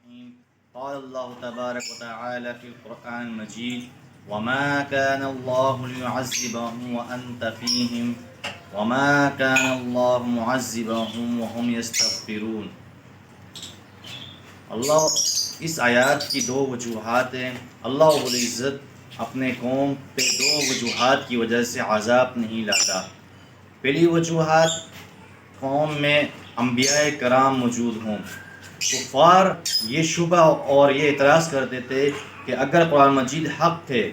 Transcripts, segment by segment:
الرحيم قال الله تبارك وتعالى في القرآن المجيد وما كان الله ليعذبهم وأنت فيهم وما كان الله معذبهم وهم يستغفرون۔ اللہ اس آیات کی دو وجوہات ہیں۔ اللہ رب العزت اپنے قوم پہ دو وجوہات کی وجہ سے عذاب نہیں لاتا۔ پہلی وجوہات، قوم میں انبیاء کرام موجود ہوں۔ کفار یہ شبہ اور یہ اعتراض کرتے تھے کہ اگر قرآن مجید حق تھے،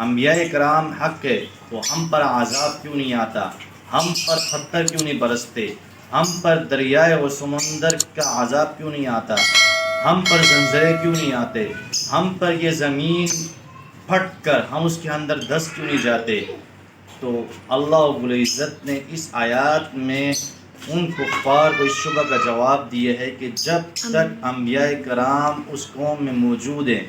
انبیاء کرام حق ہے، تو ہم پر عذاب کیوں نہیں آتا، ہم پر پتھر کیوں نہیں برستے، ہم پر دریائے و سمندر کا عذاب کیوں نہیں آتا، ہم پر زلزلے کیوں نہیں آتے، ہم پر یہ زمین پھٹ کر ہم اس کے اندر دس کیوں نہیں جاتے۔ تو اللہ رب العزت نے اس آیات میں ان کفار کو اس شبہ کا جواب دیا ہے کہ جب تک انبیاء کرام اس قوم میں موجود ہیں،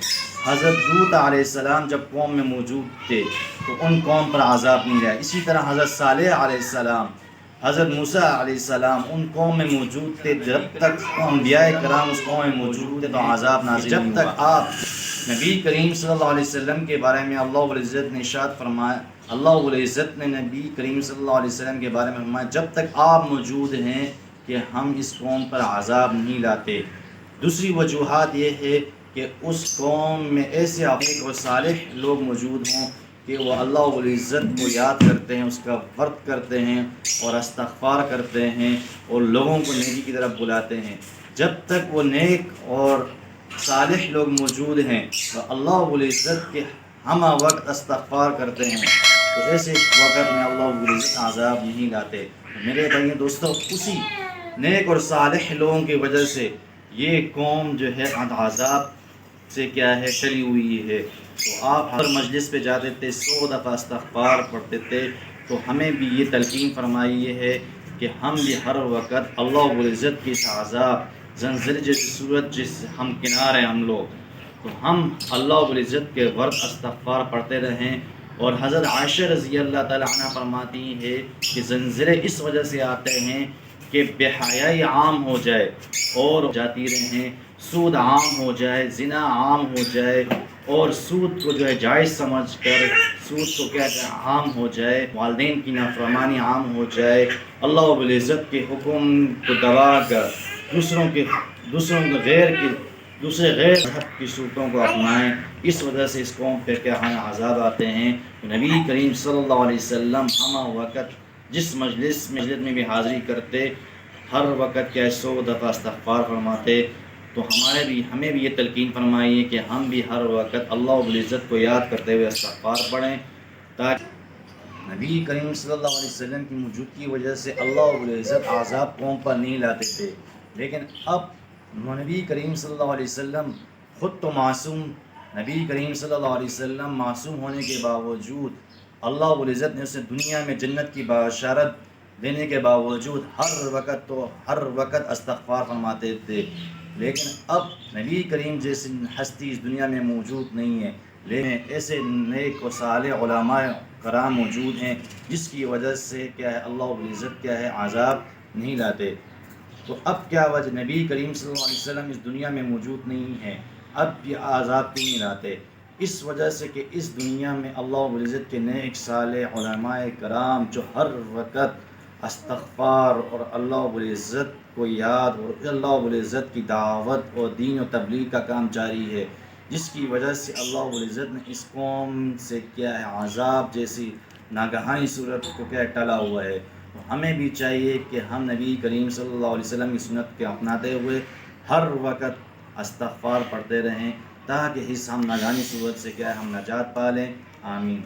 حضرت لوط علیہ السلام جب قوم میں موجود تھے تو ان قوم پر عذاب نہیں آیا۔ اسی طرح حضرت صالح علیہ السلام، حضرت موسیٰ علیہ السلام ان قوم میں موجود تھے۔ جب تک انبیاء کرام اس قوم میں موجود تھے تو عذاب نازل نہیں ہوا۔ جب تک آپ نبی کریم صلی اللہ علیہ وسلم کے بارے میں اللہ رب العزت نے ارشاد فرمایا، اللہ رب العزت نے نبی کریم صلی اللہ علیہ وسلم کے بارے میں فرمایا جب تک آپ موجود ہیں کہ ہم اس قوم پر عذاب نہیں لاتے۔ دوسری وجوہات یہ ہے کہ اس قوم میں ایسے نیک اور صالح لوگ موجود ہوں کہ وہ اللہ رب العزت کو یاد کرتے ہیں، اس کا ورد کرتے ہیں اور استغفار کرتے ہیں اور لوگوں کو نیکی کی طرف بلاتے ہیں۔ جب تک وہ نیک اور صالح لوگ موجود ہیں تو اللہ رب العزت کے ہم وقت استغفار کرتے ہیں، تو ایسے وقت میں اللہ رب العزت عذاب نہیں لاتے۔ میرے بھائیو دوستو، اسی نیک اور صالح لوگوں کی وجہ سے یہ قوم جو ہے عذاب سے کیا ہے ٹلی ہوئی ہے۔ تو آپ ہر مجلس پہ جاتے تھے، 100 دفعہ استغفار پڑھتے تھے، تو ہمیں بھی یہ تلقین فرمائی ہے کہ ہم بھی ہر وقت اللہ رب العزت کی اس عذاب زلزلے جیسی صورت جس ہم کنار ہیں ہم لوگ، تو ہم اللہ رب العزت کے ورد استغفار پڑھتے رہیں۔ اور حضرت عائشہ رضی اللہ تعالیٰ عنہ فرماتی ہے کہ زلزلے اس وجہ سے آتے ہیں کہ بے حیائی عام ہو جائے اور جاتی رہیں، سود عام ہو جائے، زنا عام ہو جائے اور سود کو جو ہے جائز سمجھ کر سود کو کیا عام ہو جائے، والدین کی نافرمانی عام ہو جائے، اللہ رب العزت کے حکم کو دبا کر دوسرے غیر مذہب کی صورتوں کو اپنائیں، اس وجہ سے اس قوم پہ کیا عذاب آتے ہیں۔ نبی کریم صلی اللہ علیہ وسلم ہم وقت جس مجلس میں بھی حاضری کرتے، ہر وقت کیا 100 دفعہ استغفار فرماتے۔ تو ہمیں بھی یہ تلقین فرمائی ہے کہ ہم بھی ہر وقت اللہ رب العزت کو یاد کرتے ہوئے استغفار پڑھیں، تاکہ نبی کریم صلی اللہ علیہ وسلم کی موجودگی کی وجہ سے اللہ رب العزت عذاب قوم پر نہیں لاتے تھے۔ لیکن اب نبی کریم صلی اللہ علیہ وسلم خود تو معصوم، نبی کریم صلی اللہ علیہ وسلم معصوم ہونے کے باوجود اللہ رب العزت نے اسے دنیا میں جنت کی بشارت دینے کے باوجود ہر وقت استغفار فرماتے تھے۔ لیکن اب نبی کریم جیسی ہستی اس دنیا میں موجود نہیں ہے، لیکن ایسے نیک و صالح علماء کرام موجود ہیں جس کی وجہ سے کیا ہے اللہ رب العزت کیا ہے عذاب نہیں لاتے۔ تو اب کیا وجہ نبی کریم صلی اللہ علیہ وسلم اس دنیا میں موجود نہیں ہے، اب یہ عذاب کیوں نہیں لاتے؟ اس وجہ سے کہ اس دنیا میں اللہ رب العزت کے نیک صالح علماء کرام جو ہر وقت استغفار اور اللہ رب العزت کو یاد اور اللہ رب العزت کی دعوت اور دین و تبلیغ کا کام جاری ہے، جس کی وجہ سے اللہ رب العزت نے اس قوم سے کیا ہے عذاب جیسی ناگہانی صورت کو کیا ٹلا ہوا ہے۔ تو ہمیں بھی چاہیے کہ ہم نبی کریم صلی اللہ علیہ وسلم کی سنت کے اپناتے ہوئے ہر وقت استغفار پڑھتے رہیں، تاکہ اس ہم ناگہانی صورت سے کیا ہے ہم نجات پا لیں۔ آمین۔